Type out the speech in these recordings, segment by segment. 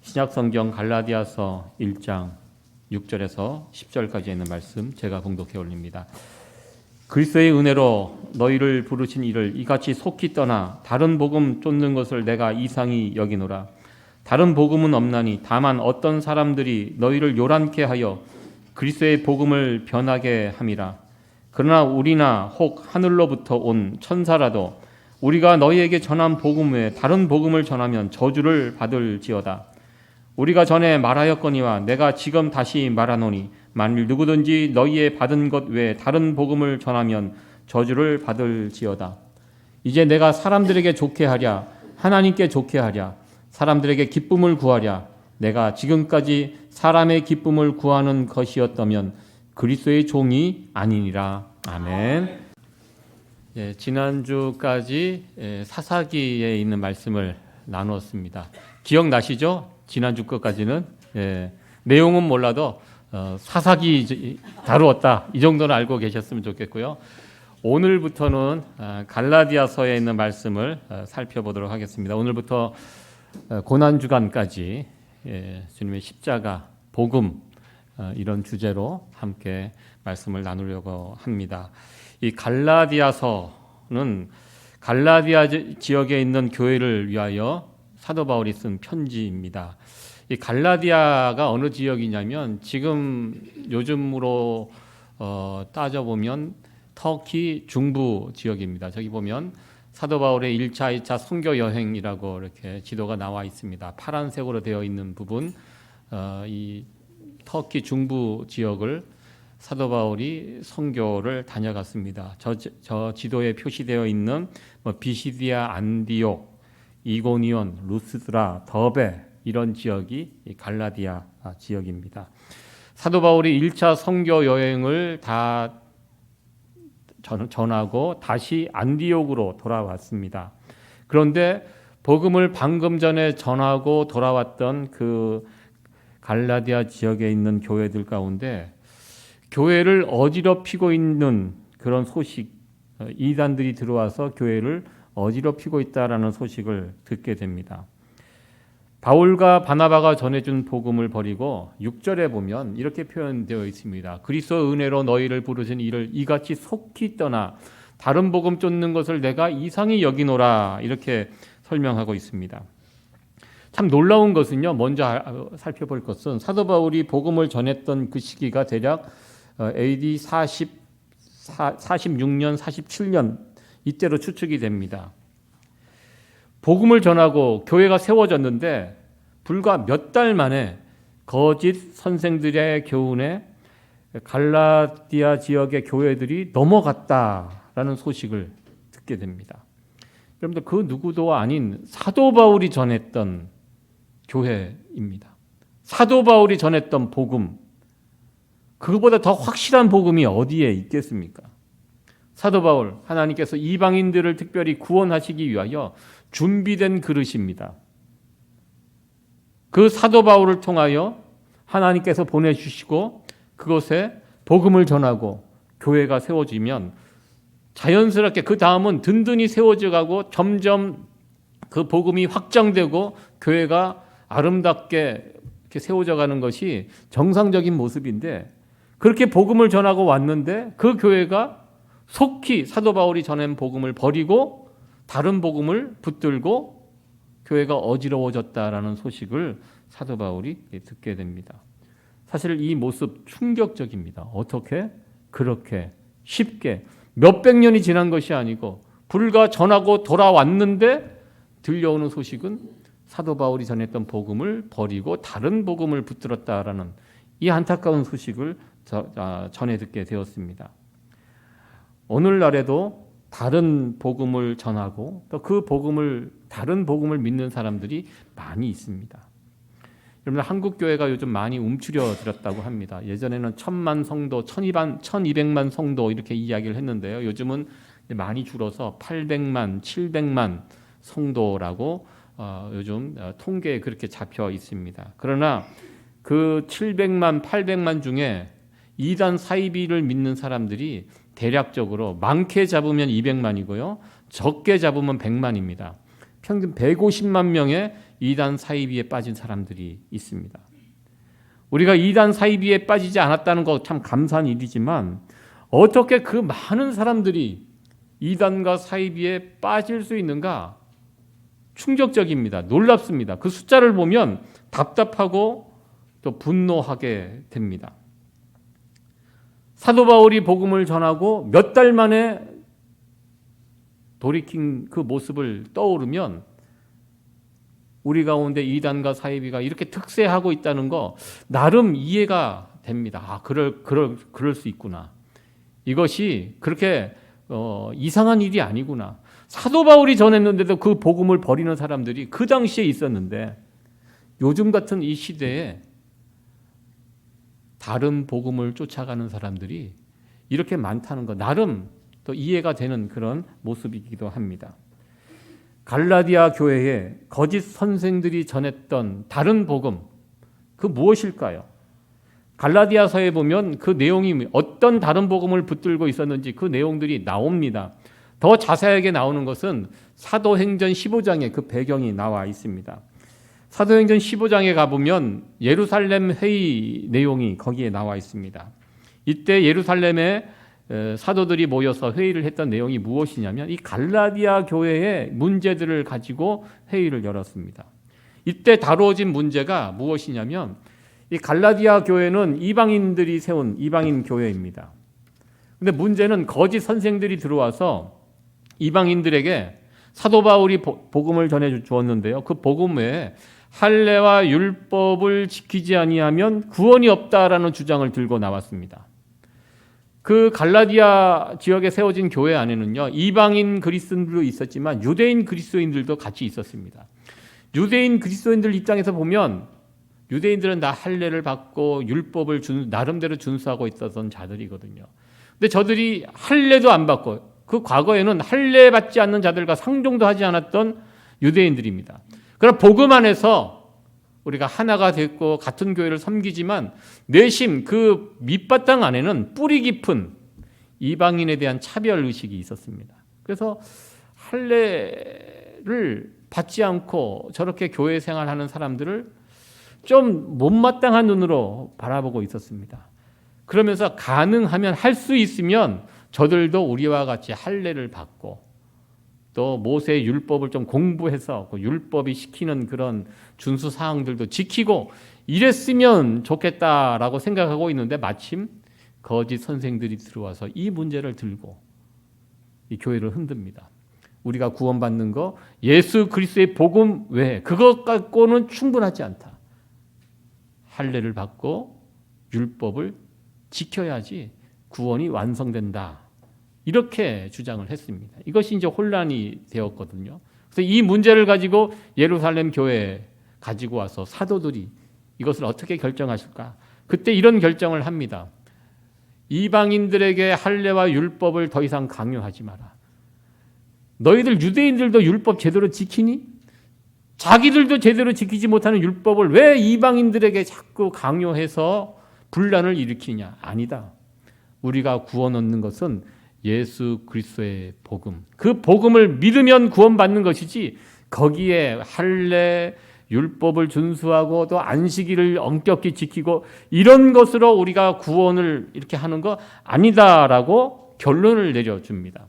신약성경 갈라디아서 1장 6절에서 10절까지 있는 말씀 제가 봉독해 올립니다. 그리스도의 은혜로 너희를 부르신 이를 이같이 속히 떠나 다른 복음 쫓는 것을 내가 이상히 여기노라. 다른 복음은 없나니 다만 어떤 사람들이 너희를 요란케 하여 그리스도의 복음을 변하게 함이라. 그러나 우리나 혹 하늘로부터 온 천사라도 우리가 너희에게 전한 복음 외에 다른 복음을 전하면 저주를 받을지어다. 우리가 전에 말하였거니와 내가 지금 다시 말하노니 만일 누구든지 너희의 받은 것 외에 다른 복음을 전하면 저주를 받을지어다. 이제 내가 사람들에게 좋게 하랴 하나님께 좋게 하랴 사람들에게 기쁨을 구하랴 내가 지금까지 사람의 기쁨을 구하는 것이었다면 그리스도의 종이 아니니라. 아멘. 지난주까지 사사기에 있는 말씀을 나누었습니다. 기억나시죠? 지난주 것까지는 내용은 몰라도 사사기 다루었다 이 정도는 알고 계셨으면 좋겠고요. 오늘부터는 갈라디아서에 있는 말씀을 살펴보도록 하겠습니다. 오늘부터 고난주간까지 주님의 십자가, 복음 이런 주제로 함께 말씀을 나누려고 합니다. 이 갈라디아서는 갈라디아 지역에 있는 교회를 위하여 사도 바울이 쓴 편지입니다. 이 갈라디아가 어느 지역이냐면 지금 요즘으로 따져보면 터키 중부 지역입니다. 저기 보면 사도 바울의 1차, 2차 선교 여행이라고 이렇게 지도가 나와 있습니다. 파란색으로 되어 있는 부분, 이 터키 중부 지역을 사도 바울이 선교를 다녀갔습니다. 저 지도에 표시되어 있는 비시디아, 안디옥, 이고니온, 루스드라, 더베 이런 지역이 갈라디아 지역입니다. 사도 바울이 1차 선교 여행을 다 전하고 다시 안디옥으로 돌아왔습니다. 그런데 복음을 방금 전에 전하고 돌아왔던 그 갈라디아 지역에 있는 교회들 가운데 교회를 어지럽히고 있는 그런 소식, 이단들이 들어와서 교회를 어지럽히고 있다라는 소식을 듣게 됩니다. 바울과 바나바가 전해준 복음을 버리고 6절에 보면 이렇게 표현되어 있습니다. 그리스도 은혜로 너희를 부르신 이를 이같이 속히 떠나 다른 복음 쫓는 것을 내가 이상히 여기노라 이렇게 설명하고 있습니다. 참 놀라운 것은요. 먼저 살펴볼 것은 사도 바울이 복음을 전했던 그 시기가 대략 AD 46년, 47년 이때로 추측이 됩니다. 복음을 전하고 교회가 세워졌는데 불과 몇 달 만에 거짓 선생들의 교훈에 갈라디아 지역의 교회들이 넘어갔다라는 소식을 듣게 됩니다. 여러분들 그 누구도 아닌 사도 바울이 전했던 교회입니다. 사도 바울이 전했던 복음, 그거보다 더 확실한 복음이 어디에 있겠습니까? 사도 바울, 하나님께서 이방인들을 특별히 구원하시기 위하여 준비된 그릇입니다. 그 사도 바울을 통하여 하나님께서 보내주시고 그곳에 복음을 전하고 교회가 세워지면 자연스럽게 그 다음은 든든히 세워져 가고 점점 그 복음이 확장되고 교회가 아름답게 이렇게 세워져 가는 것이 정상적인 모습인데 그렇게 복음을 전하고 왔는데 그 교회가 속히 사도 바울이 전한 복음을 버리고 다른 복음을 붙들고 교회가 어지러워졌다라는 소식을 사도 바울이 듣게 됩니다. 사실 이 모습 충격적입니다. 어떻게 그렇게 쉽게 몇백 년이 지난 것이 아니고 불과 전하고 돌아왔는데 들려오는 소식은 사도 바울이 전했던 복음을 버리고 다른 복음을 붙들었다라는 이 안타까운 소식을 전해 듣게 되었습니다. 오늘날에도 다른 복음을 전하고 또 그 다른 복음을 믿는 사람들이 많이 있습니다. 여러분 한국 교회가 요즘 많이 움츠려들었다고 합니다. 예전에는 1000만 성도, 1200만 성도 이렇게 이야기를 했는데요. 요즘은 많이 줄어서 800만, 700만 성도라고 요즘 통계에 그렇게 잡혀 있습니다. 그러나 그 700만, 800만 중에 이단 사이비를 믿는 사람들이 대략적으로 많게 잡으면 200만이고요. 적게 잡으면 100만입니다. 평균 150만 명의 이단 사이비에 빠진 사람들이 있습니다. 우리가 이단 사이비에 빠지지 않았다는 거 참 감사한 일이지만 어떻게 그 많은 사람들이 이단과 사이비에 빠질 수 있는가? 충격적입니다. 놀랍습니다. 그 숫자를 보면 답답하고 또 분노하게 됩니다. 사도 바울이 복음을 전하고 몇 달 만에 돌이킨 그 모습을 떠오르면 우리 가운데 이단과 사이비가 이렇게 특세하고 있다는 거 나름 이해가 됩니다. 아, 그럴 수 있구나. 이것이 그렇게 이상한 일이 아니구나. 사도 바울이 전했는데도 그 복음을 버리는 사람들이 그 당시에 있었는데 요즘 같은 이 시대에 다른 복음을 쫓아가는 사람들이 이렇게 많다는 거 나름 또 이해가 되는 그런 모습이기도 합니다. 갈라디아 교회에 거짓 선생들이 전했던 다른 복음, 그 무엇일까요? 갈라디아서에 보면 그 내용이 어떤 다른 복음을 붙들고 있었는지 그 내용들이 나옵니다. 더 자세하게 나오는 것은 사도행전 15장에 그 배경이 나와 있습니다. 사도행전 15장에 가보면 예루살렘 회의 내용이 거기에 나와 있습니다. 이때 예루살렘에 사도들이 모여서 회의를 했던 내용이 무엇이냐면 이 갈라디아 교회의 문제들을 가지고 회의를 열었습니다. 이때 다루어진 문제가 무엇이냐면 이 갈라디아 교회는 이방인들이 세운 이방인 교회입니다. 근데 문제는 거짓 선생들이 들어와서 이방인들에게 사도 바울이 복음을 전해 주었는데요. 그 복음 외에 할례와 율법을 지키지 아니하면 구원이 없다라는 주장을 들고 나왔습니다. 그 갈라디아 지역에 세워진 교회 안에는요, 이방인 그리스도인들도 있었지만 유대인 그리스도인들도 같이 있었습니다. 유대인 그리스도인들 입장에서 보면 유대인들은 다 할례를 받고 율법을 나름대로 준수하고 있었던 자들이거든요. 근데 저들이 할례도 안 받고 그 과거에는 할례 받지 않는 자들과 상종도 하지 않았던 유대인들입니다. 그러나 복음 안에서 우리가 하나가 됐고 같은 교회를 섬기지만 내심 그 밑바탕 안에는 뿌리 깊은 이방인에 대한 차별 의식이 있었습니다. 그래서 할례를 받지 않고 저렇게 교회 생활하는 사람들을 좀 못마땅한 눈으로 바라보고 있었습니다. 그러면서 가능하면 할 수 있으면 저들도 우리와 같이 할례를 받고 또 모세의 율법을 좀 공부해서 그 율법이 시키는 그런 준수 사항들도 지키고 이랬으면 좋겠다라고 생각하고 있는데 마침 거짓 선생들이 들어와서 이 문제를 들고 이 교회를 흔듭니다. 우리가 구원받는 거 예수 그리스도의 복음 외에 그것 갖고는 충분하지 않다. 할례를 받고 율법을 지켜야지 구원이 완성된다. 이렇게 주장을 했습니다. 이것이 이제 혼란이 되었거든요. 그래서 이 문제를 가지고 예루살렘 교회에 가지고 와서 사도들이 이것을 어떻게 결정하실까? 그때 이런 결정을 합니다. 이방인들에게 할례와 율법을 더 이상 강요하지 마라. 너희들 유대인들도 율법 제대로 지키니? 자기들도 제대로 지키지 못하는 율법을 왜 이방인들에게 자꾸 강요해서 분란을 일으키냐? 아니다. 우리가 구원 얻는 것은 예수 그리스도의 복음. 그 복음을 믿으면 구원받는 것이지 거기에 할례, 율법을 준수하고 또 안식일을 엄격히 지키고 이런 것으로 우리가 구원을 이렇게 하는 거 아니다라고 결론을 내려줍니다.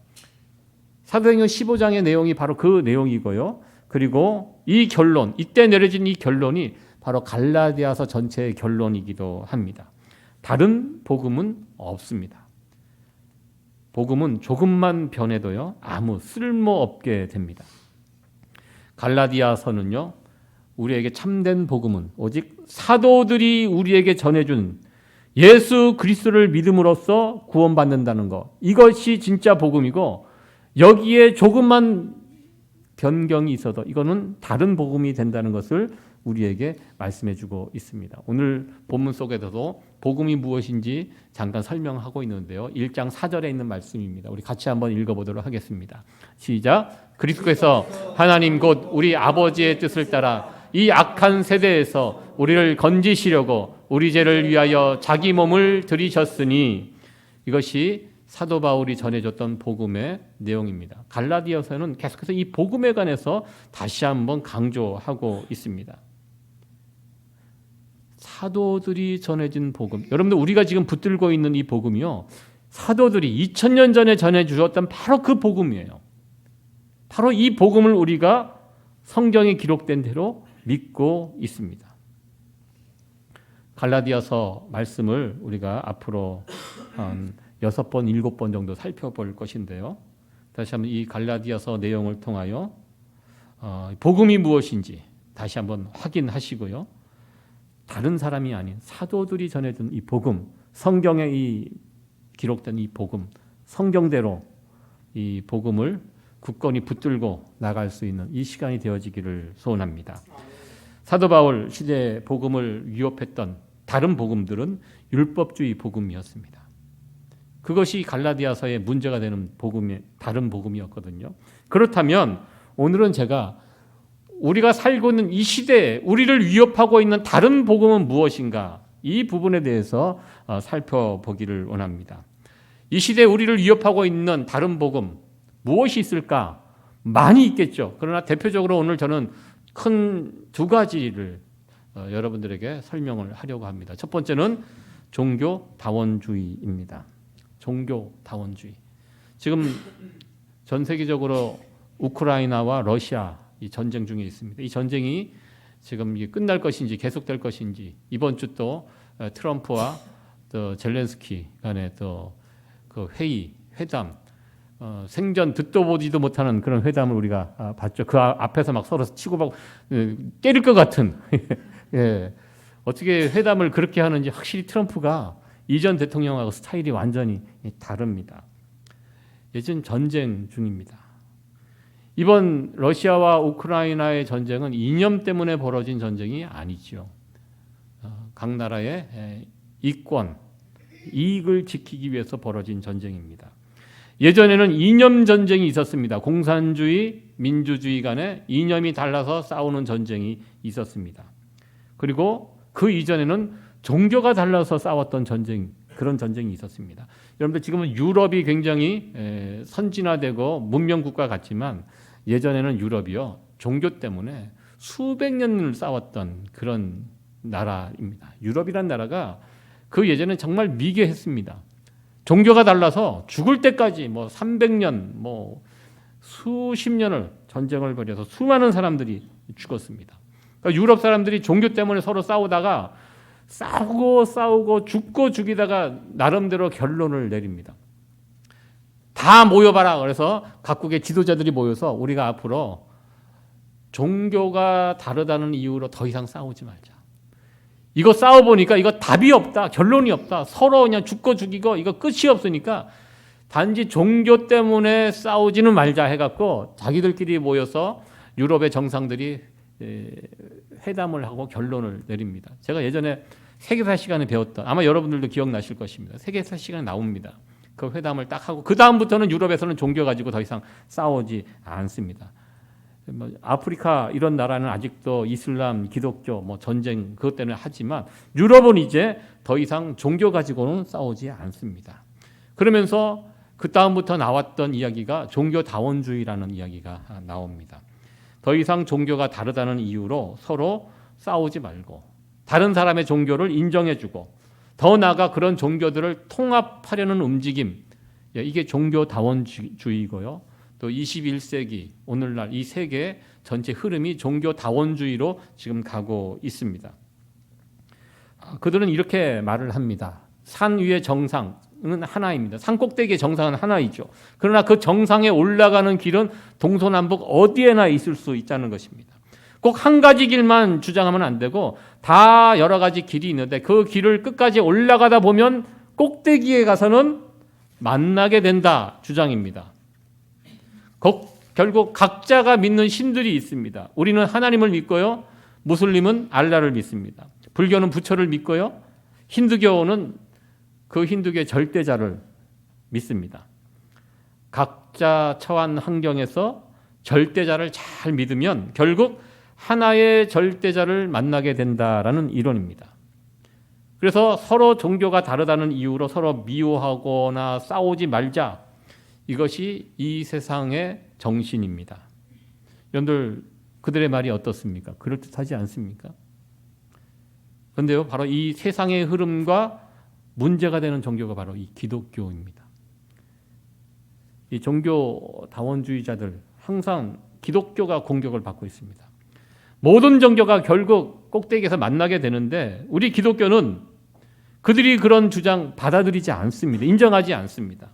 사도행전 15장의 내용이 바로 그 내용이고요. 그리고 이 결론, 이때 내려진 이 결론이 바로 갈라디아서 전체의 결론이기도 합니다. 다른 복음은 없습니다. 복음은 조금만 변해도요, 아무 쓸모없게 됩니다. 갈라디아서는요, 우리에게 참된 복음은 오직 사도들이 우리에게 전해준 예수 그리스도를 믿음으로써 구원받는다는 것, 이것이 진짜 복음이고 여기에 조금만 변경이 있어도 이거는 다른 복음이 된다는 것을 우리에게 말씀해주고 있습니다. 오늘 본문 속에서도 복음이 무엇인지 잠깐 설명하고 있는데요. 1장 4절에 있는 말씀입니다. 우리 같이 한번 읽어보도록 하겠습니다. 시작. 그리스도께서 하나님 곧 우리 아버지의 뜻을 따라 이 악한 세대에서 우리를 건지시려고 우리 죄를 위하여 자기 몸을 들이셨으니, 이것이 사도 바울이 전해줬던 복음의 내용입니다. 갈라디아서는 계속해서 이 복음에 관해서 다시 한번 강조하고 있습니다. 사도들이 전해진 복음, 여러분들 우리가 지금 붙들고 있는 이 복음이요, 사도들이 2000년 전에 전해주셨던 바로 그 복음이에요. 바로 이 복음을 우리가 성경에 기록된 대로 믿고 있습니다. 갈라디아서 말씀을 우리가 앞으로 한 6번, 7번 정도 살펴볼 것인데요. 다시 한번 이 갈라디아서 내용을 통하여 복음이 무엇인지 다시 한번 확인하시고요. 다른 사람이 아닌 사도들이 전해준 이 복음, 성경에 이 기록된 이 복음, 성경대로 이 복음을 굳건히 붙들고 나갈 수 있는 이 시간이 되어지기를 소원합니다. 사도 바울 시대 복음을 위협했던 다른 복음들은 율법주의 복음이었습니다. 그것이 갈라디아서의 문제가 되는 다른 복음이었거든요. 그렇다면 오늘은 제가 우리가 살고 있는 이 시대에 우리를 위협하고 있는 다른 복음은 무엇인가, 이 부분에 대해서 살펴보기를 원합니다. 이 시대에 우리를 위협하고 있는 다른 복음 무엇이 있을까? 많이 있겠죠. 그러나 대표적으로 오늘 저는 큰 두 가지를 여러분들에게 설명을 하려고 합니다. 첫 번째는 종교다원주의입니다. 종교다원주의. 지금 전 세계적으로 우크라이나와 러시아 이 전쟁 중에 있습니다. 이 전쟁이 지금 끝날 것인지 계속될 것인지, 이번 주 또 트럼프와 또 젤렌스키 간의 또 그 회담, 생전 듣도 보지도 못하는 그런 회담을 우리가 봤죠. 그 앞에서 막 서로 치고받고 때릴 것 같은 예. 어떻게 회담을 그렇게 하는지 확실히 트럼프가 이전 대통령하고 스타일이 완전히 다릅니다. 예전 전쟁 중입니다. 이번 러시아와 우크라이나의 전쟁은 이념 때문에 벌어진 전쟁이 아니죠. 각 나라의 이권, 이익을 지키기 위해서 벌어진 전쟁입니다. 예전에는 이념 전쟁이 있었습니다. 공산주의, 민주주의 간에 이념이 달라서 싸우는 전쟁이 있었습니다. 그리고 그 이전에는 종교가 달라서 싸웠던 그런 전쟁이 있었습니다. 여러분들 지금은 유럽이 굉장히 선진화되고 문명국가 같지만 예전에는 유럽이요, 종교 때문에 수백 년을 싸웠던 그런 나라입니다. 유럽이란 나라가 그 예전에 정말 미개했습니다. 종교가 달라서 죽을 때까지 300년, 수십 년을 전쟁을 벌여서 수많은 사람들이 죽었습니다. 그러니까 유럽 사람들이 종교 때문에 서로 싸우다가 싸우고 죽고 죽이다가 나름대로 결론을 내립니다. 다 모여봐라. 그래서 각국의 지도자들이 모여서 우리가 앞으로 종교가 다르다는 이유로 더 이상 싸우지 말자. 이거 싸워보니까 이거 답이 없다. 결론이 없다. 서로 그냥 죽고 죽이고 이거 끝이 없으니까 단지 종교 때문에 싸우지는 말자 해갖고 자기들끼리 모여서 유럽의 정상들이 회담을 하고 결론을 내립니다. 제가 예전에 세계사 시간에 배웠던, 아마 여러분들도 기억나실 것입니다. 세계사 시간에 나옵니다. 그 회담을 딱 하고 그 다음부터는 유럽에서는 종교 가지고 더 이상 싸우지 않습니다. 아프리카 이런 나라는 아직도 이슬람, 기독교, 전쟁 그것 때문에 하지만 유럽은 이제 더 이상 종교 가지고는 싸우지 않습니다. 그러면서 그 다음부터 나왔던 이야기가 종교다원주의라는 이야기가 나옵니다. 더 이상 종교가 다르다는 이유로 서로 싸우지 말고 다른 사람의 종교를 인정해주고 더 나아가 그런 종교들을 통합하려는 움직임, 이게 종교다원주의고요. 또 21세기 오늘날 이 세계 전체 흐름이 종교다원주의로 지금 가고 있습니다. 그들은 이렇게 말을 합니다. 산 위의 정상은 하나입니다. 산 꼭대기의 정상은 하나이죠. 그러나 그 정상에 올라가는 길은 동서남북 어디에나 있을 수 있다는 것입니다. 꼭 한 가지 길만 주장하면 안 되고 다 여러 가지 길이 있는데 그 길을 끝까지 올라가다 보면 꼭대기에 가서는 만나게 된다 주장입니다. 결국 각자가 믿는 신들이 있습니다. 우리는 하나님을 믿고요. 무슬림은 알라를 믿습니다. 불교는 부처를 믿고요. 힌두교는 그 힌두교의 절대자를 믿습니다. 각자 처한 환경에서 절대자를 잘 믿으면 결국 하나의 절대자를 만나게 된다라는 이론입니다. 그래서 서로 종교가 다르다는 이유로 서로 미워하거나 싸우지 말자. 이것이 이 세상의 정신입니다. 여러분들 그들의 말이 어떻습니까? 그럴듯하지 않습니까? 그런데요, 바로 이 세상의 흐름과 문제가 되는 종교가 바로 이 기독교입니다. 이 종교 다원주의자들 항상 기독교가 공격을 받고 있습니다. 모든 종교가 결국 꼭대기에서 만나게 되는데 우리 기독교는 그들이 그런 주장 받아들이지 않습니다. 인정하지 않습니다.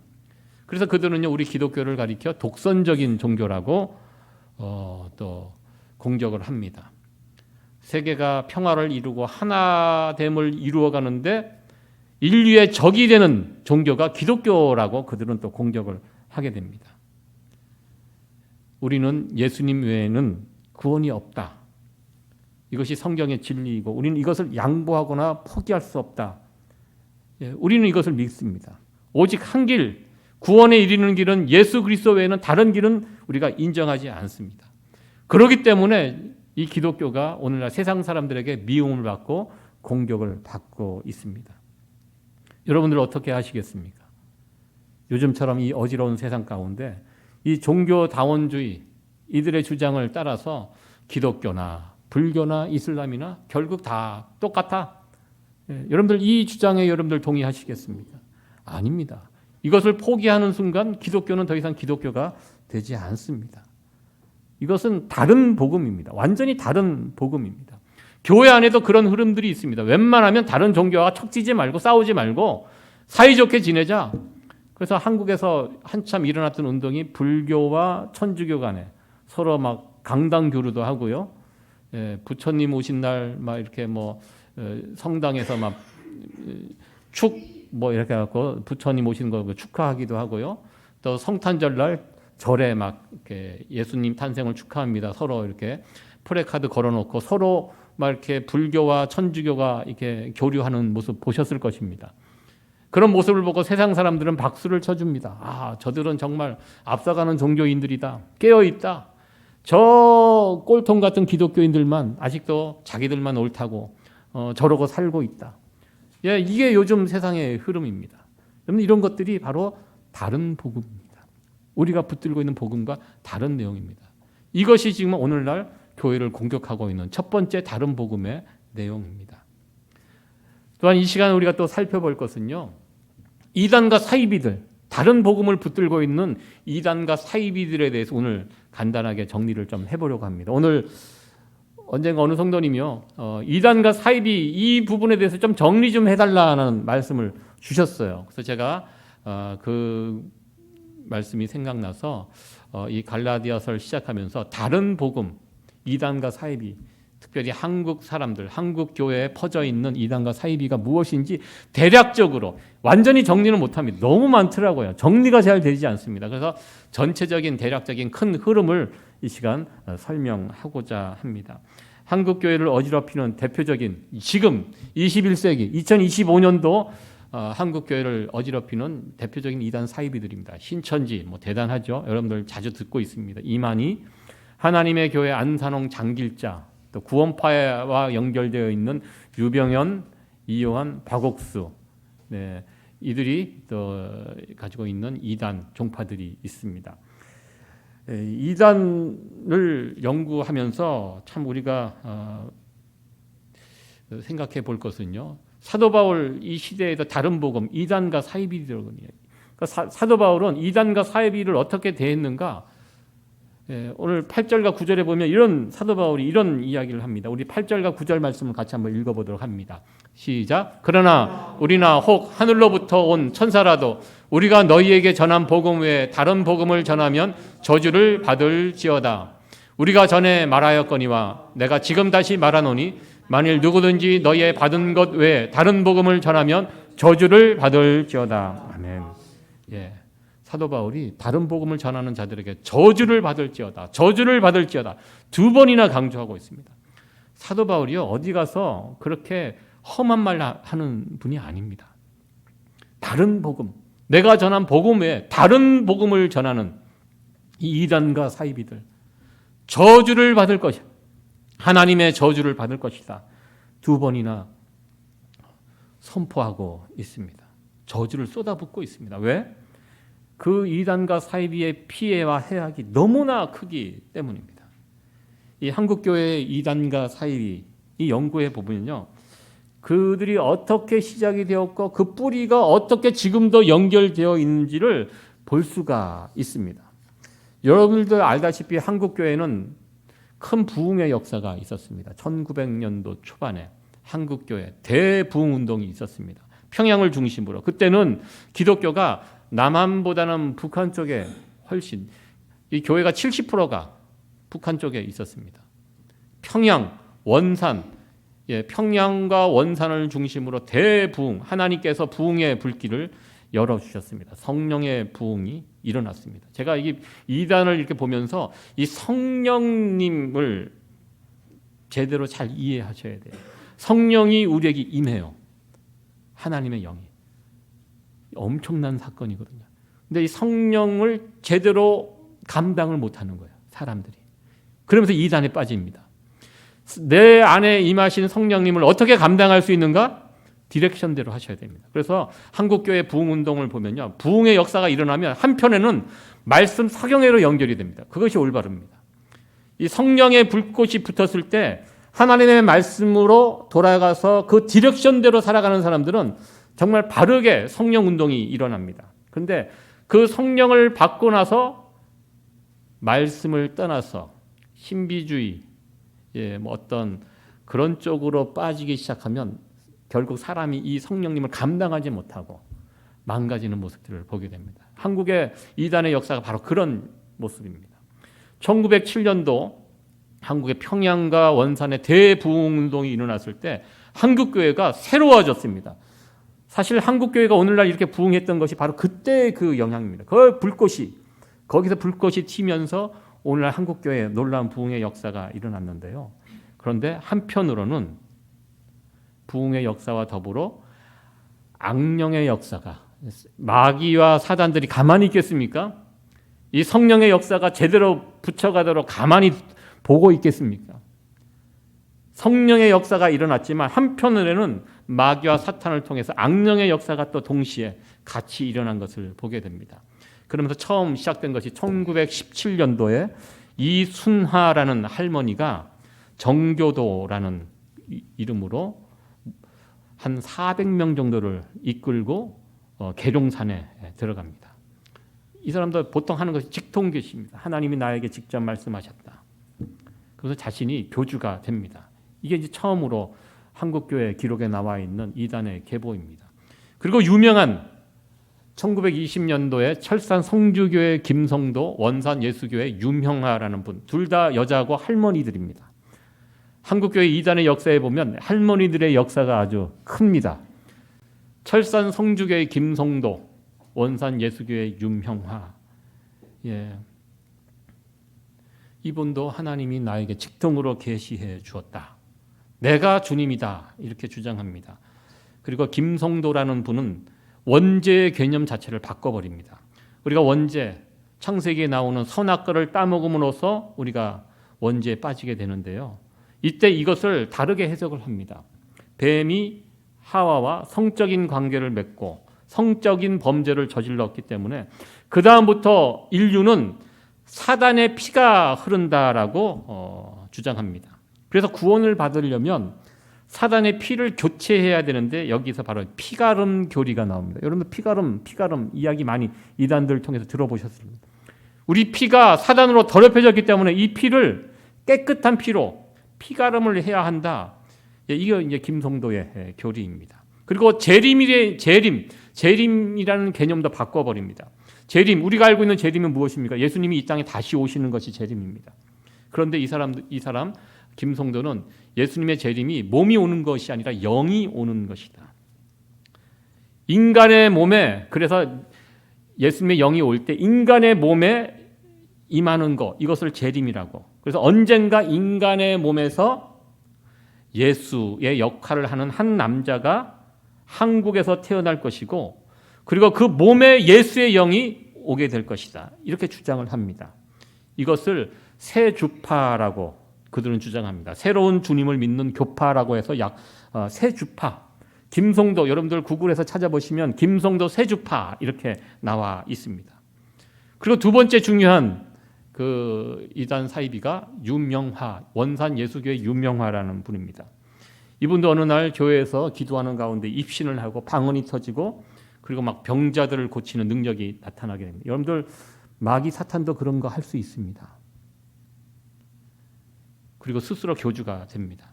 그래서 그들은요, 우리 기독교를 가리켜 독선적인 종교라고 또 공격을 합니다. 세계가 평화를 이루고 하나됨을 이루어가는데 인류의 적이 되는 종교가 기독교라고 그들은 또 공격을 하게 됩니다. 우리는 예수님 외에는 구원이 없다. 이것이 성경의 진리이고 우리는 이것을 양보하거나 포기할 수 없다. 우리는 이것을 믿습니다. 오직 한 길, 구원에 이르는 길은 예수 그리스도 외에는 다른 길은 우리가 인정하지 않습니다. 그렇기 때문에 이 기독교가 오늘날 세상 사람들에게 미움을 받고 공격을 받고 있습니다. 여러분들 어떻게 하시겠습니까? 요즘처럼 이 어지러운 세상 가운데 이 종교다원주의 이들의 주장을 따라서 기독교나 불교나 이슬람이나 결국 다 똑같아. 여러분들 이 주장에 여러분들 동의하시겠습니까? 아닙니다. 이것을 포기하는 순간 기독교는 더 이상 기독교가 되지 않습니다. 이것은 다른 복음입니다. 완전히 다른 복음입니다. 교회 안에도 그런 흐름들이 있습니다. 웬만하면 다른 종교와 척지지 말고 싸우지 말고 사이좋게 지내자. 그래서 한국에서 한참 일어났던 운동이 불교와 천주교 간에 서로 막 강당 교류도 하고요. 부처님 오신 날 막 이렇게 뭐 성당에서 막 뭐 이렇게 해갖고 부처님 오신 거 축하하기도 하고요. 또 성탄절 날 절에 막 이렇게 예수님 탄생을 축하합니다. 서로 이렇게 프레카드 걸어놓고 서로 막 이렇게 불교와 천주교가 이렇게 교류하는 모습 보셨을 것입니다. 그런 모습을 보고 세상 사람들은 박수를 쳐줍니다. 아, 저들은 정말 앞서가는 종교인들이다. 깨어있다. 저 꼴통 같은 기독교인들만 아직도 자기들만 옳다고 저러고 살고 있다. 예, 이게 요즘 세상의 흐름입니다. 여러분, 이런 것들이 바로 다른 복음입니다. 우리가 붙들고 있는 복음과 다른 내용입니다. 이것이 지금 오늘날 교회를 공격하고 있는 첫 번째 다른 복음의 내용입니다. 또한 이 시간에 우리가 또 살펴볼 것은요, 이단과 사이비들, 다른 복음을 붙들고 있는 이단과 사이비들에 대해서 오늘 간단하게 정리를 좀 해보려고 합니다. 오늘 언젠가 어느 성도님이요, 이단과 사이비 이 부분에 대해서 좀 정리 좀 해달라는 말씀을 주셨어요. 그래서 제가 그 말씀이 생각나서 이 갈라디아서를 시작하면서 다른 복음, 이단과 사이비, 특별히 한국 사람들, 한국 교회에 퍼져 있는 이단과 사이비가 무엇인지 대략적으로 완전히 정리는 못합니다. 너무 많더라고요. 정리가 잘 되지 않습니다. 그래서 전체적인 대략적인 큰 흐름을 이 시간 설명하고자 합니다. 한국 교회를 어지럽히는 대표적인 지금 21세기 2025년도 한국 교회를 어지럽히는 대표적인 이단 사이비들입니다. 신천지 뭐 대단하죠. 여러분들 자주 듣고 있습니다. 이만희, 하나님의 교회 안산홍 장길자, 또 구원파와 연결되어 있는 유병현, 이요한, 박옥수, 네, 이들이 또 가지고 있는 이단 종파들이 있습니다. 이단을 연구하면서 참 우리가 생각해 볼 것은요, 사도 바울 이 시대에도 다른 복음, 이단과 사이비들이거든요. 그러니까 사도 바울은 이단과 사이비를 어떻게 대했는가? 오늘 8절과 9절에 보면 이런 사도 바울이 이런 이야기를 합니다. 우리 8절과 9절 말씀을 같이 한번 읽어보도록 합니다. 시작. 그러나 우리나 혹 하늘로부터 온 천사라도 우리가 너희에게 전한 복음 외에 다른 복음을 전하면 저주를 받을지어다. 우리가 전에 말하였거니와 내가 지금 다시 말하노니 만일 누구든지 너희의 받은 것 외에 다른 복음을 전하면 저주를 받을지어다. 아멘. 예. 사도 바울이 다른 복음을 전하는 자들에게 저주를 받을지어다. 저주를 받을지어다. 두 번이나 강조하고 있습니다. 사도 바울이요, 어디 가서 그렇게 험한 말 하는 분이 아닙니다. 다른 복음, 내가 전한 복음 외에 다른 복음을 전하는 이 이단과 사이비들, 저주를 받을 것이다. 하나님의 저주를 받을 것이다. 두 번이나 선포하고 있습니다. 저주를 쏟아붓고 있습니다. 왜? 그 이단과 사이비의 피해와 해악이 너무나 크기 때문입니다. 이 한국교회의 이단과 사이비 이 연구해 보면요, 그들이 어떻게 시작이 되었고 그 뿌리가 어떻게 지금도 연결되어 있는지를 볼 수가 있습니다. 여러분들 알다시피 한국교회는 큰 부흥의 역사가 있었습니다. 1900년도 초반에 한국교회 대부흥운동이 있었습니다. 평양을 중심으로. 그때는 기독교가 남한보다는 북한 쪽에 훨씬, 이 교회가 70%가 북한 쪽에 있었습니다. 평양, 원산, 평양과 원산을 중심으로 대부흥, 하나님께서 부흥의 불길을 열어주셨습니다. 성령의 부흥이 일어났습니다. 제가 이 이단을 이렇게 보면서 이 성령님을 제대로 잘 이해하셔야 돼요. 성령이 우리에게 임해요. 하나님의 영이. 엄청난 사건이거든요. 근데 이 성령을 제대로 감당을 못하는 거예요, 사람들이. 그러면서 이단에 빠집니다. 내 안에 임하신 성령님을 어떻게 감당할 수 있는가? 디렉션대로 하셔야 됩니다. 그래서 한국교회 부흥운동을 보면요, 부흥의 역사가 일어나면 한편에는 말씀 사경회로 연결이 됩니다. 그것이 올바릅니다. 이 성령의 불꽃이 붙었을 때 하나님의 말씀으로 돌아가서 그 디렉션대로 살아가는 사람들은 정말 바르게 성령운동이 일어납니다. 그런데 그 성령을 받고 나서 말씀을 떠나서 신비주의, 뭐 어떤 그런 쪽으로 빠지기 시작하면 결국 사람이 이 성령님을 감당하지 못하고 망가지는 모습들을 보게 됩니다. 한국의 이단의 역사가 바로 그런 모습입니다. 1907년도 한국의 평양과 원산의 대부흥운동이 일어났을 때 한국교회가 새로워졌습니다. 사실 한국교회가 오늘날 이렇게 부흥했던 것이 바로 그때의 그 영향입니다. 그 불꽃이, 거기서 불꽃이 튀면서 오늘날 한국교회에 놀라운 부흥의 역사가 일어났는데요. 그런데 한편으로는 부흥의 역사와 더불어 악령의 역사가, 마귀와 사단들이 가만히 있겠습니까? 이 성령의 역사가 제대로 붙여가도록 가만히 보고 있겠습니까? 성령의 역사가 일어났지만 한편으로는 마귀와 사탄을 통해서 악령의 역사가 또 동시에 같이 일어난 것을 보게 됩니다. 그러면서 처음 시작된 것이 1917년도에 이순하라는 할머니가 정교도라는 이름으로 한 400명 정도를 이끌고 계룡산에 들어갑니다. 이 사람도 보통 하는 것이 직통계시입니다. 하나님이 나에게 직접 말씀하셨다. 그래서 자신이 교주가 됩니다. 이게 이제 처음으로 한국교회 기록에 나와 있는 이단의 계보입니다. 그리고 유명한 1920년도에 철산 성주교회 김성도, 원산 예수교회 윤형하라는 분, 둘 다 여자고 할머니들입니다. 한국교회 이단의 역사에 보면 할머니들의 역사가 아주 큽니다. 철산 성주교회 김성도, 원산 예수교회 윤형하. 이분도 하나님이 나에게 직통으로 계시해 주었다. 내가 주님이다. 이렇게 주장합니다. 그리고 김성도라는 분은 원죄의 개념 자체를 바꿔버립니다. 우리가 원죄, 창세기에 나오는 선악과를 따먹음으로써 우리가 원죄에 빠지게 되는데요. 이때 이것을 다르게 해석을 합니다. 뱀이 하와와 성적인 관계를 맺고 성적인 범죄를 저질렀기 때문에 그 다음부터 인류는 사단의 피가 흐른다라고 주장합니다. 그래서 구원을 받으려면 사단의 피를 교체해야 되는데 여기서 바로 피가름 교리가 나옵니다. 여러분 피가름 이야기 많이 이단들 통해서 들어보셨습니다. 우리 피가 사단으로 더럽혀졌기 때문에 이 피를 깨끗한 피로 피가름을 해야 한다. 이게 이제 김성도의 교리입니다. 그리고 재림이라는 개념도 바꿔버립니다. 재림, 우리가 알고 있는 재림은 무엇입니까? 예수님이 이 땅에 다시 오시는 것이 재림입니다. 그런데 이 사람 김성도는 예수님의 재림이 몸이 오는 것이 아니라 영이 오는 것이다. 인간의 몸에, 그래서 예수님의 영이 올 때 인간의 몸에 임하는 것, 이것을 재림이라고. 그래서 언젠가 인간의 몸에서 예수의 역할을 하는 한 남자가 한국에서 태어날 것이고, 그리고 그 몸에 예수의 영이 오게 될 것이다. 이렇게 주장을 합니다. 이것을 새 주파라고 그들은 주장합니다. 새로운 주님을 믿는 교파라고 해서 새 주파, 김송도, 여러분들 구글에서 찾아보시면 김송도 세주파 이렇게 나와 있습니다. 그리고 두 번째 중요한 그 이단 사이비가 유명화, 원산 예수교의 유명화라는 분입니다. 이분도 어느 날 교회에서 기도하는 가운데 입신을 하고 방언이 터지고 그리고 막 병자들을 고치는 능력이 나타나게 됩니다. 여러분들 마귀 사탄도 그런 거 할 수 있습니다. 그리고 스스로 교주가 됩니다.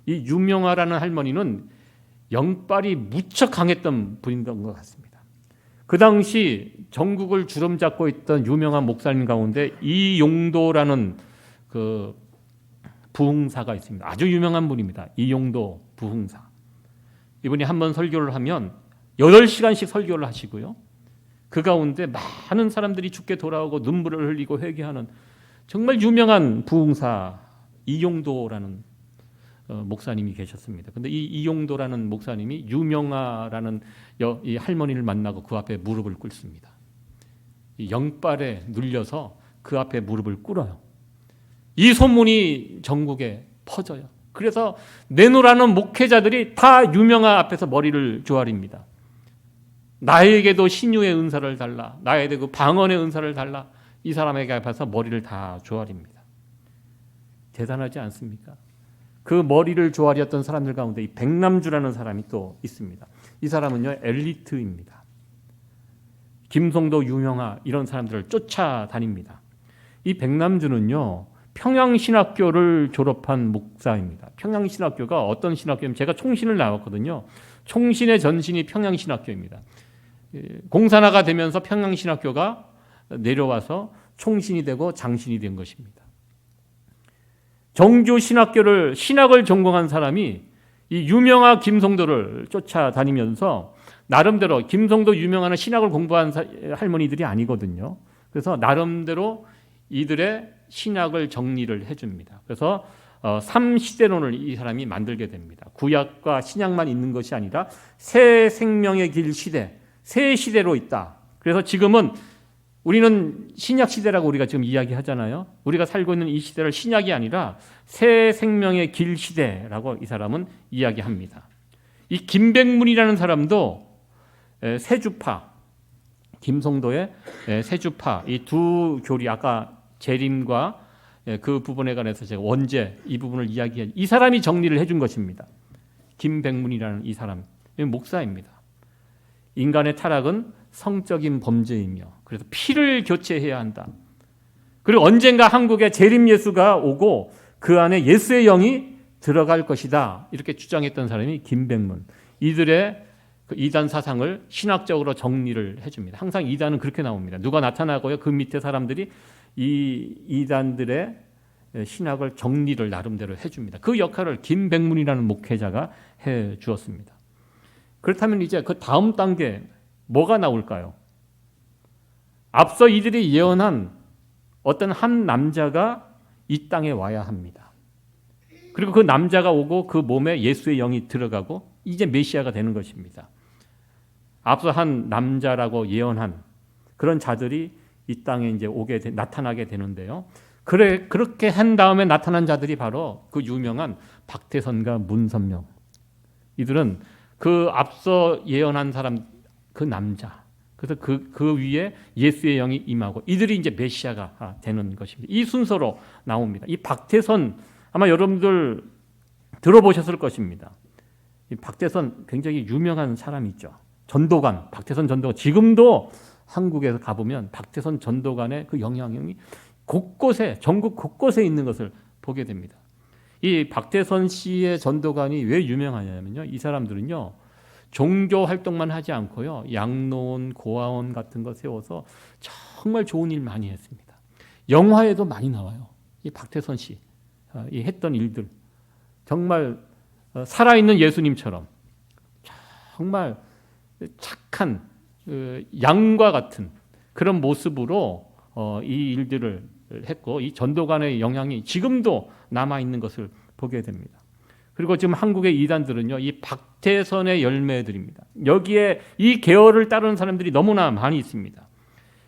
이 유명화라는 할머니는 영빨이 무척 강했던 분인 것 같습니다. 그 당시 전국을 주름잡고 있던 유명한 목사님 가운데 이용도라는 그 부흥사가 있습니다. 아주 유명한 분입니다. 이용도 부흥사. 이분이 한번 설교를 하면 8시간씩 설교를 하시고요. 그 가운데 많은 사람들이 죽게 돌아오고 눈물을 흘리고 회개하는 정말 유명한 부흥사 이용도라는 목사님이 계셨습니다. 근데 이 이용도라는 목사님이 유명화라는 이 할머니를 만나고 그 앞에 무릎을 꿇습니다. 이 영빨에 눌려서 그 앞에 무릎을 꿇어요. 이 소문이 전국에 퍼져요. 그래서 내노라는 목회자들이 다 유명화 앞에서 머리를 조아립니다. 나에게도 신유의 은사를 달라. 나에게도 그 방언의 은사를 달라. 이 사람에게 앞에서 머리를 다 조아립니다. 대단하지 않습니까? 그 머리를 조아렸던 사람들 가운데 이 백남주라는 사람이 또 있습니다. 이 사람은요 엘리트입니다. 김송도, 유명화 이런 사람들을 쫓아다닙니다. 이 백남주는요 평양신학교를 졸업한 목사입니다. 평양신학교가 어떤 신학교냐면 제가 총신을 나왔거든요. 총신의 전신이 평양신학교입니다. 공산화가 되면서 평양신학교가 내려와서 총신이 되고 장신이 된 것입니다. 정규신학교를 신학을 전공한 사람이 이 유명한 김송도를 쫓아다니면서 나름대로 김송도 유명한 신학을 공부한 할머니들이 아니거든요. 그래서 나름대로 이들의 신학을 정리를 해줍니다. 그래서 3시대론을 이 사람이 만들게 됩니다. 구약과 신약만 있는 것이 아니라 새 생명의 길 시대, 새 시대로 있다. 그래서 지금은 우리는 신약 시대라고 우리가 지금 이야기하잖아요. 우리가 살고 있는 이 시대를 신약이 아니라 새 생명의 길 시대라고 이 사람은 이야기합니다. 이 김백문이라는 사람도 세주파, 김송도의 세주파 이 두 교리 아까 재림과 그 부분에 관해서 제가 원죄 이 부분을 이야기해 이 사람이 정리를 해준 것입니다. 김백문이라는 이 사람 목사입니다. 인간의 타락은 성적인 범죄이며 그래서 피를 교체해야 한다. 그리고 언젠가 한국에 재림 예수가 오고 그 안에 예수의 영이 들어갈 것이다. 이렇게 주장했던 사람이 김백문. 이들의 그 이단 사상을 신학적으로 정리를 해줍니다. 항상 이단은 그렇게 나옵니다. 누가 나타나고요. 그 밑에 사람들이 이 이단들의 신학을 정리를 나름대로 해줍니다. 그 역할을 김백문이라는 목회자가 해 주었습니다. 그렇다면 이제 그 다음 단계 뭐가 나올까요? 앞서 이들이 예언한 어떤 한 남자가 이 땅에 와야 합니다. 그리고 그 남자가 오고 그 몸에 예수의 영이 들어가고 이제 메시아가 되는 것입니다. 앞서 한 남자라고 예언한 그런 자들이 이 땅에 이제 나타나게 되는데요. 그렇게 한 다음에 나타난 자들이 바로 그 유명한 박태선과 문선명. 이들은 그 앞서 예언한 사람 그 남자. 그래서 그 위에 예수의 영이 임하고 이들이 이제 메시아가 되는 것입니다. 이 순서로 나옵니다. 이 박태선 아마 여러분들 들어보셨을 것입니다. 이 박태선 굉장히 유명한 사람이죠. 전도관, 박태선 전도관. 지금도 한국에서 가보면 박태선 전도관의 그 영향력이 곳곳에 전국 곳곳에 있는 것을 보게 됩니다. 이 박태선 씨의 전도관이 왜 유명하냐면요. 이 사람들은요. 종교 활동만 하지 않고요. 양로원, 고아원 같은 거 세워서 정말 좋은 일 많이 했습니다. 영화에도 많이 나와요. 이 박태선 씨 이 했던 일들 정말 살아있는 예수님처럼 정말 착한 양과 같은 그런 모습으로 이 일들을 했고 이 전도관의 영향이 지금도 남아있는 것을 보게 됩니다. 그리고 지금 한국의 이단들은요, 이 박태선의 열매들입니다. 여기에 이 계열을 따르는 사람들이 너무나 많이 있습니다.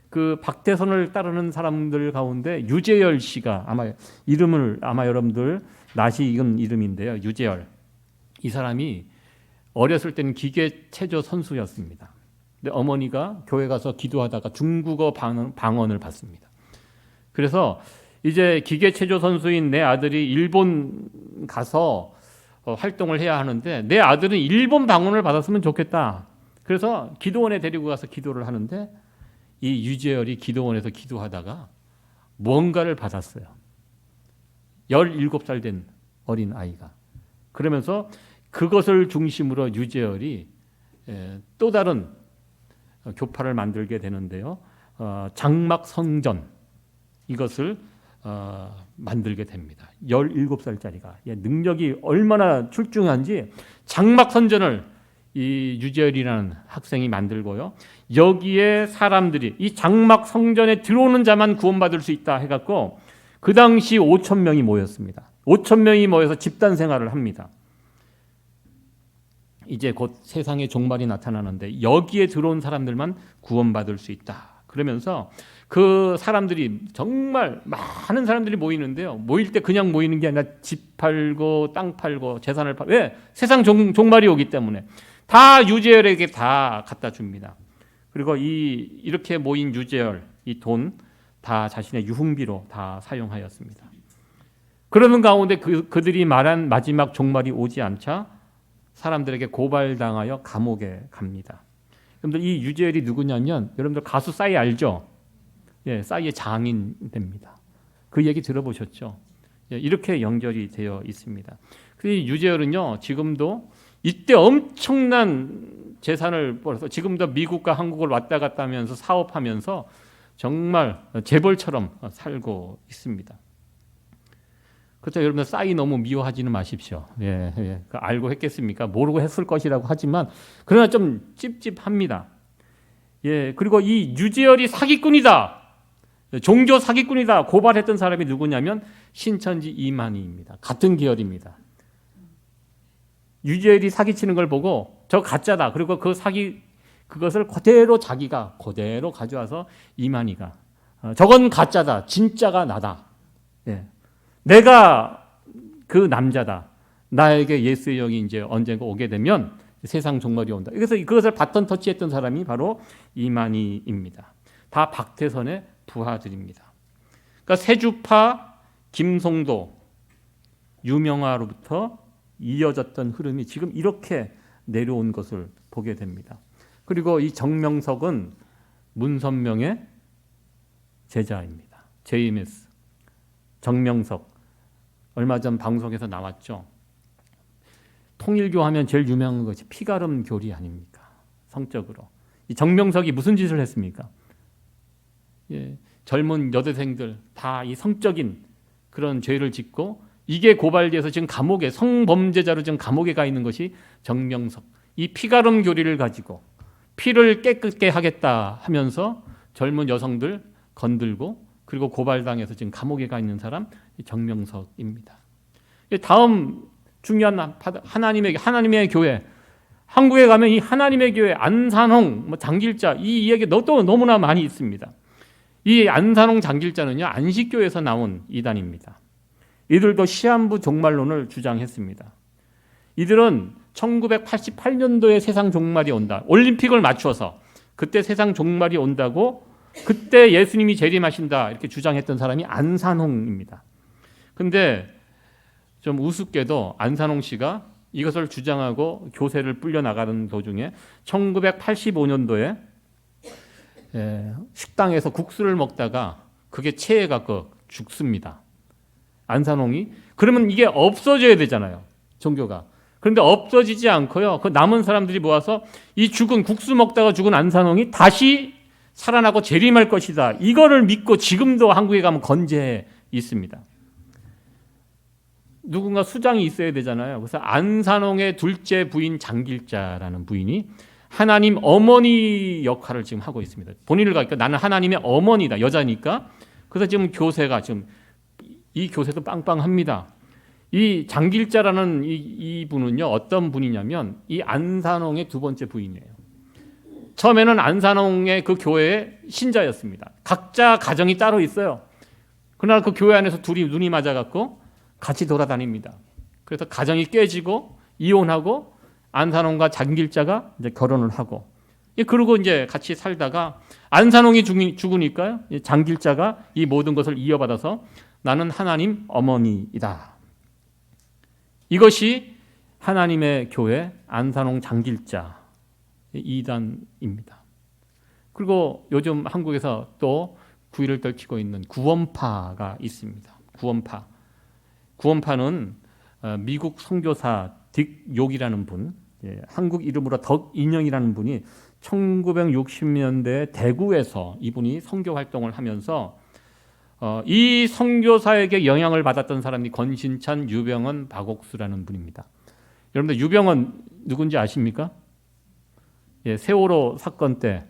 그 박태선을 따르는 사람들 가운데 유재열 씨가 아마 여러분들 낯이 익은 이름인데요. 유재열. 이 사람이 어렸을 때는 기계 체조 선수였습니다. 근데 어머니가 교회 가서 기도하다가 중국어 방언을 받습니다. 그래서 이제 기계 체조 선수인 내 아들이 일본 가서 활동을 해야 하는데 내 아들은 일본 방언을 받았으면 좋겠다. 그래서 기도원에 데리고 가서 기도를 하는데 이 유재열이 기도원에서 기도하다가 무언가를 받았어요. 17살 된 어린 아이가. 그러면서 그것을 중심으로 유재열이 또 다른 교파를 만들게 되는데요. 장막 성전 이것을 만들게 됩니다. 17살짜리가 능력이 얼마나 출중한지 장막 성전을 이 유재열이라는 학생이 만들고요. 여기에 사람들이 이 장막 성전에 들어오는 자만 구원받을 수 있다 해갖고 그 당시 5천 명이 모였습니다. 5천 명이 모여서 집단 생활을 합니다. 이제 곧 세상의 종말이 나타나는데 여기에 들어온 사람들만 구원받을 수 있다. 그러면서 그 사람들이 정말 많은 사람들이 모이는데요. 모일 때 그냥 모이는 게 아니라 집 팔고 땅 팔고 재산을 팔고 왜? 세상 종말이 오기 때문에 다 유재열에게 다 갖다 줍니다. 그리고 이렇게 모인 유재열 이 돈 다 자신의 유흥비로 다 사용하였습니다. 그러는 가운데 그들이 말한 마지막 종말이 오지 않자 사람들에게 고발당하여 감옥에 갑니다. 여러분들 이 유재열이 누구냐면 여러분들 가수 싸이 알죠? 예, 싸이의 장인 됩니다. 그 얘기 들어보셨죠? 예, 이렇게 연결이 되어 있습니다. 그 유재열은요 지금도 이때 엄청난 재산을 벌어서 지금도 미국과 한국을 왔다 갔다 하면서 사업하면서 정말 재벌처럼 살고 있습니다. 그렇죠. 여러분들 싸이 너무 미워하지는 마십시오. 예. 알고 했겠습니까? 모르고 했을 것이라고 하지만 그러나 좀 찝찝합니다. 예. 그리고 이 유재열이 사기꾼이다. 종교 사기꾼이다. 고발했던 사람이 누구냐면 신천지 이만희입니다. 같은 계열입니다. 유재열이 사기치는 걸 보고 저 가짜다. 그리고 그것을 그대로 자기가 그대로 가져와서 이만희가 저건 가짜다. 진짜가 나다. 예. 내가 그 남자다. 나에게 예수의 영이 이제 언젠가 오게 되면 세상 종말이 온다. 그래서 그것을 바톤 터치했던 사람이 바로 이만희입니다. 다 박태선의 부하들입니다. 그러니까 세주파 김송도 유명화로부터 이어졌던 흐름이 지금 이렇게 내려온 것을 보게 됩니다. 그리고 이 정명석은 문선명의 제자입니다. JMS 정명석 얼마 전 방송에서 나왔죠. 통일교 하면 제일 유명한 것이 피가름 교리 아닙니까? 성적으로. 이 정명석이 무슨 짓을 했습니까? 예, 젊은 여대생들 다 이 성적인 그런 죄를 짓고 이게 고발돼서 지금 감옥에 성범죄자로 지금 감옥에 가 있는 것이 정명석. 이 피가름 교리를 가지고 피를 깨끗게 하겠다 하면서 젊은 여성들 건들고 그리고 고발당해서 지금 감옥에 가 있는 사람 정명석입니다. 다음 중요한 하나님의 교회 한국에 가면 이 하나님의 교회 안산홍 장길자 이 이야기 또 너무나 많이 있습니다. 이 안산홍 장길자는요 안식교에서 나온 이단입니다. 이들도 시한부 종말론을 주장했습니다. 이들은 1988년도에 세상 종말이 온다. 올림픽을 맞춰서 그때 세상 종말이 온다고 그때 예수님이 재림하신다 이렇게 주장했던 사람이 안산홍입니다. 근데 좀 우습게도 안산홍 씨가 이것을 주장하고 교세를 불려나가는 도중에 1985년도에 식당에서 국수를 먹다가 그게 체해갖고 죽습니다. 안산홍이. 그러면 이게 없어져야 되잖아요. 종교가. 그런데 없어지지 않고요. 그 남은 사람들이 모아서 이 죽은 국수 먹다가 죽은 안산홍이 다시 살아나고 재림할 것이다. 이거를 믿고 지금도 한국에 가면 건재해 있습니다. 누군가 수장이 있어야 되잖아요. 그래서 안산홍의 둘째 부인 장길자라는 부인이 하나님 어머니 역할을 지금 하고 있습니다. 본인을 가니까 나는 하나님의 어머니다. 여자니까. 그래서 지금 교세가 지금 이 교세도 빵빵합니다. 이 장길자라는 이 분은요 어떤 분이냐면 이 안산홍의 두 번째 부인이에요. 처음에는 안산홍의 그 교회의 신자였습니다. 각자 가정이 따로 있어요. 그러나 그 교회 안에서 둘이 눈이 맞아갖고 같이 돌아다닙니다. 그래서 가정이 깨지고 이혼하고 안산홍과 장길자가 이제 결혼을 하고, 그러고 이제 같이 살다가 안산홍이 죽으니까 장길자가 이 모든 것을 이어받아서 나는 하나님 어머니이다. 이것이 하나님의 교회 안산홍 장길자 이단입니다. 그리고 요즘 한국에서 또 구의를 떨치고 있는 구원파가 있습니다. 구원파는 미국 선교사 딕 욕이라는 분, 한국 이름으로 덕 인영이라는 분이 1960년대 대구에서 이분이 선교 활동을 하면서 이 선교사에게 영향을 받았던 사람이 권신찬, 유병헌, 박옥수라는 분입니다. 여러분들 유병헌 누군지 아십니까? 세월호 사건 때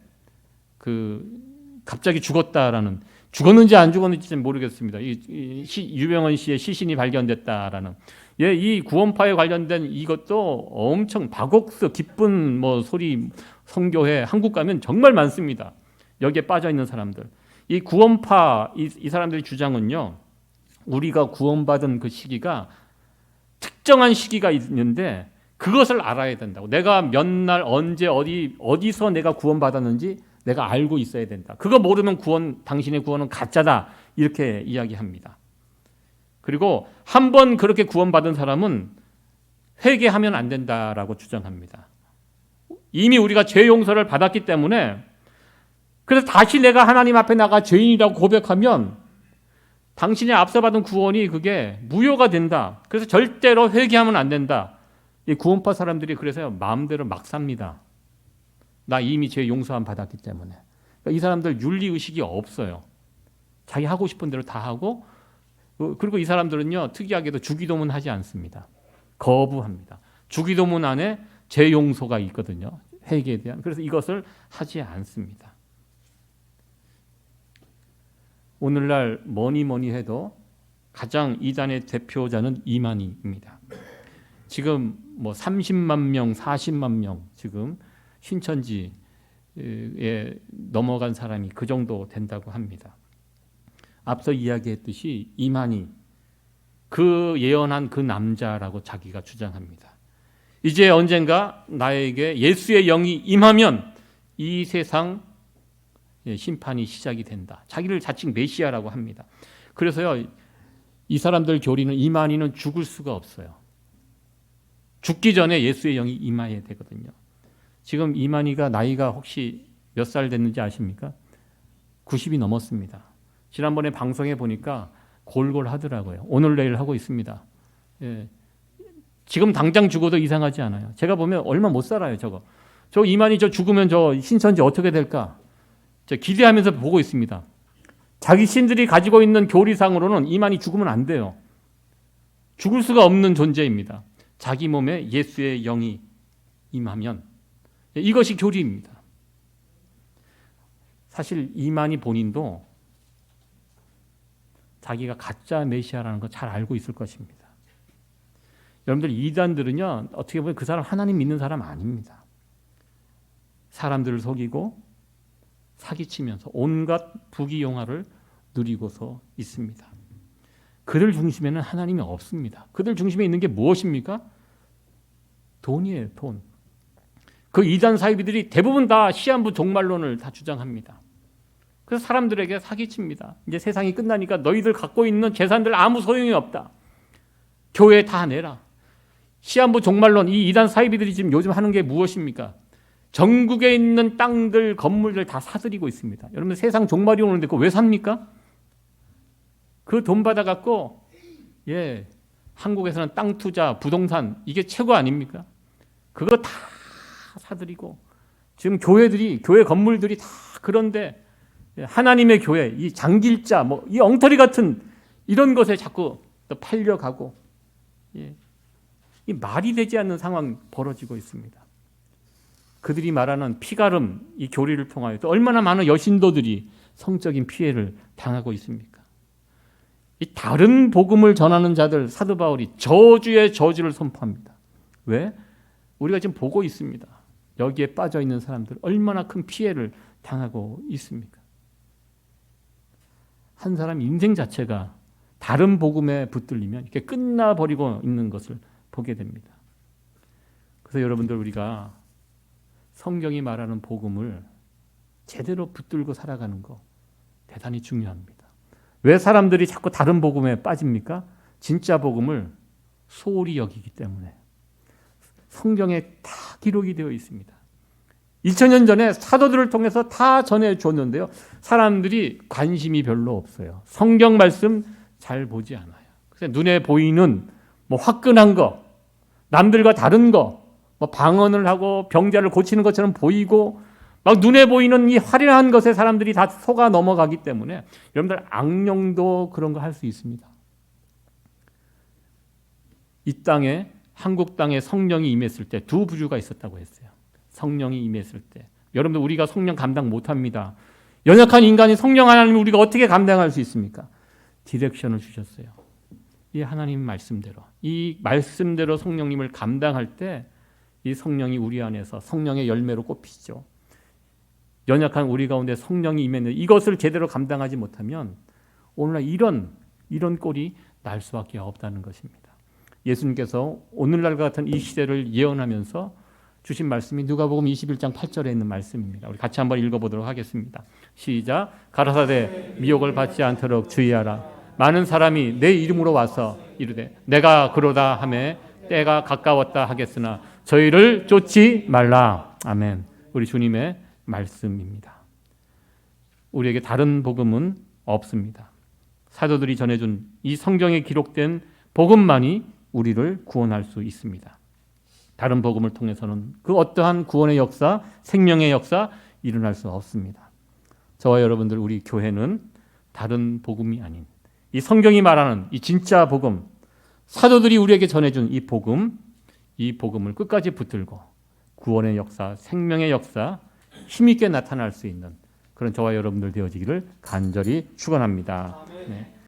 갑자기 죽었는지 안 죽었는지 모르겠습니다. 유병헌 씨의 시신이 발견됐다라는. 이 구원파에 관련된 이것도 엄청 박옥수 기쁜 소리 선교회 한국 가면 정말 많습니다. 여기에 빠져 있는 사람들. 이 구원파 이 사람들의 주장은요, 우리가 구원받은 그 시기가 특정한 시기가 있는데 그것을 알아야 된다고. 내가 몇 날 언제 어디서 내가 구원받았는지 내가 알고 있어야 된다. 그거 모르면 당신의 구원은 가짜다. 이렇게 이야기합니다. 그리고 한 번 그렇게 구원받은 사람은 회개하면 안 된다라고 주장합니다. 이미 우리가 죄 용서를 받았기 때문에, 그래서 다시 내가 하나님 앞에 나가 죄인이라고 고백하면 당신이 앞서 받은 구원이 그게 무효가 된다. 그래서 절대로 회개하면 안 된다. 이 구원파 사람들이 그래서 마음대로 막 삽니다. 나 이미 죄 용서함 받았기 때문에. 그러니까 이 사람들 윤리의식이 없어요. 자기 하고 싶은 대로 다 하고, 그리고 이 사람들은요, 특이하게도 주기도문 하지 않습니다. 거부합니다. 주기도문 안에 죄 용서가 있거든요. 회개에 대한. 그래서 이것을 하지 않습니다. 오늘날 뭐니 해도 가장 이단의 대표자는 이만희입니다. 지금 30만 명, 40만 명 지금 신천지에 넘어간 사람이 그 정도 된다고 합니다. 앞서 이야기했듯이 이만희, 그 예언한 그 남자라고 자기가 주장합니다. 이제 언젠가 나에게 예수의 영이 임하면 이 세상 심판이 시작이 된다. 자기를 자칭 메시아라고 합니다. 그래서요, 이 사람들 교리는 이만희는 죽을 수가 없어요. 죽기 전에 예수의 영이 임해야 되거든요. 지금 이만희가 나이가 혹시 몇 살 됐는지 아십니까? 90이 넘었습니다. 지난번에 방송에 보니까 골골하더라고요. 오늘 내일 하고 있습니다. 지금 당장 죽어도 이상하지 않아요. 제가 보면 얼마 못 살아요. 저 이만희 죽으면 저 신천지 어떻게 될까? 기대하면서 보고 있습니다. 자기 신들이 가지고 있는 교리상으로는 이만희 죽으면 안 돼요. 죽을 수가 없는 존재입니다. 자기 몸에 예수의 영이 임하면. 이것이 교리입니다. 사실 이만희 본인도 자기가 가짜 메시아라는 거 잘 알고 있을 것입니다. 여러분들 이단들은요, 어떻게 보면 그 사람 하나님 믿는 사람 아닙니다. 사람들을 속이고 사기치면서 온갖 부귀영화를 누리고서 있습니다. 그들 중심에는 하나님이 없습니다. 그들 중심에 있는 게 무엇입니까? 돈이에요, 돈. 그 이단 사이비들이 대부분 다 시한부 종말론을 다 주장합니다. 그래서 사람들에게 사기칩니다. 이제 세상이 끝나니까 너희들 갖고 있는 재산들 아무 소용이 없다. 교회에 다 내라. 시한부 종말론, 이 이단 사이비들이 지금 요즘 하는 게 무엇입니까? 전국에 있는 땅들, 건물들 다 사들이고 있습니다. 여러분 세상 종말이 오는데 그거 왜 삽니까? 그 돈 받아갖고 한국에서는 땅 투자, 부동산 이게 최고 아닙니까? 그거 다 사들이고 지금 교회 건물들이 다 그런데 하나님의 교회, 이 장길자, 이 엉터리 같은 이런 것에 자꾸 또 팔려가고, 이 말이 되지 않는 상황 벌어지고 있습니다. 그들이 말하는 피가름, 이 교리를 통하여 또 얼마나 많은 여신도들이 성적인 피해를 당하고 있습니까? 이 다른 복음을 전하는 자들, 사도 바울이 저주의 저주를 선포합니다. 왜? 우리가 지금 보고 있습니다. 여기에 빠져 있는 사람들 얼마나 큰 피해를 당하고 있습니까? 한 사람 인생 자체가 다른 복음에 붙들리면 이렇게 끝나버리고 있는 것을 보게 됩니다. 그래서 여러분들 우리가 성경이 말하는 복음을 제대로 붙들고 살아가는 거 대단히 중요합니다. 왜 사람들이 자꾸 다른 복음에 빠집니까? 진짜 복음을 소홀히 여기기 때문에. 성경에 다 기록이 되어 있습니다. 2000년 전에 사도들을 통해서 다 전해줬는데요. 사람들이 관심이 별로 없어요. 성경 말씀 잘 보지 않아요. 그래서 눈에 보이는 뭐 화끈한 거, 남들과 다른 거, 뭐 방언을 하고 병자를 고치는 것처럼 보이고 막 눈에 보이는 이 화려한 것에 사람들이 다 속아 넘어가기 때문에 여러분들 악령도 그런 거 할 수 있습니다. 이 땅에 한국 땅에 성령이 임했을 때 두 부류가 있었다고 했어요. 성령이 임했을 때 여러분들 우리가 성령 감당 못합니다. 연약한 인간이 성령 하나님을 우리가 어떻게 감당할 수 있습니까? 디렉션을 주셨어요. 이 하나님 말씀대로 이 말씀대로 성령님을 감당할 때 이 성령이 우리 안에서 성령의 열매로 꼽히죠. 연약한 우리 가운데 성령이 임했는데 이것을 제대로 감당하지 못하면 오늘날 이런 꼴이 날 수밖에 없다는 것입니다. 예수님께서 오늘날과 같은 이 시대를 예언하면서 주신 말씀이 누가복음 21장 8절에 있는 말씀입니다. 우리 같이 한번 읽어보도록 하겠습니다. 시작. 가라사대 미혹을 받지 않도록 주의하라. 많은 사람이 내 이름으로 와서 이르되 내가 그러다 하매 때가 가까웠다 하겠으나 저희를 쫓지 말라. 아멘. 우리 주님의 말씀입니다. 우리에게 다른 복음은 없습니다. 사도들이 전해준 이 성경에 기록된 복음만이 우리를 구원할 수 있습니다. 다른 복음을 통해서는 그 어떠한 구원의 역사, 생명의 역사 일어날 수 없습니다. 저와 여러분들 우리 교회는 다른 복음이 아닌 이 성경이 말하는 이 진짜 복음, 사도들이 우리에게 전해준 이 복음을 끝까지 붙들고 구원의 역사, 생명의 역사 힘있게 나타날 수 있는 그런 저와 여러분들 되어지기를 간절히 축원합니다. 네.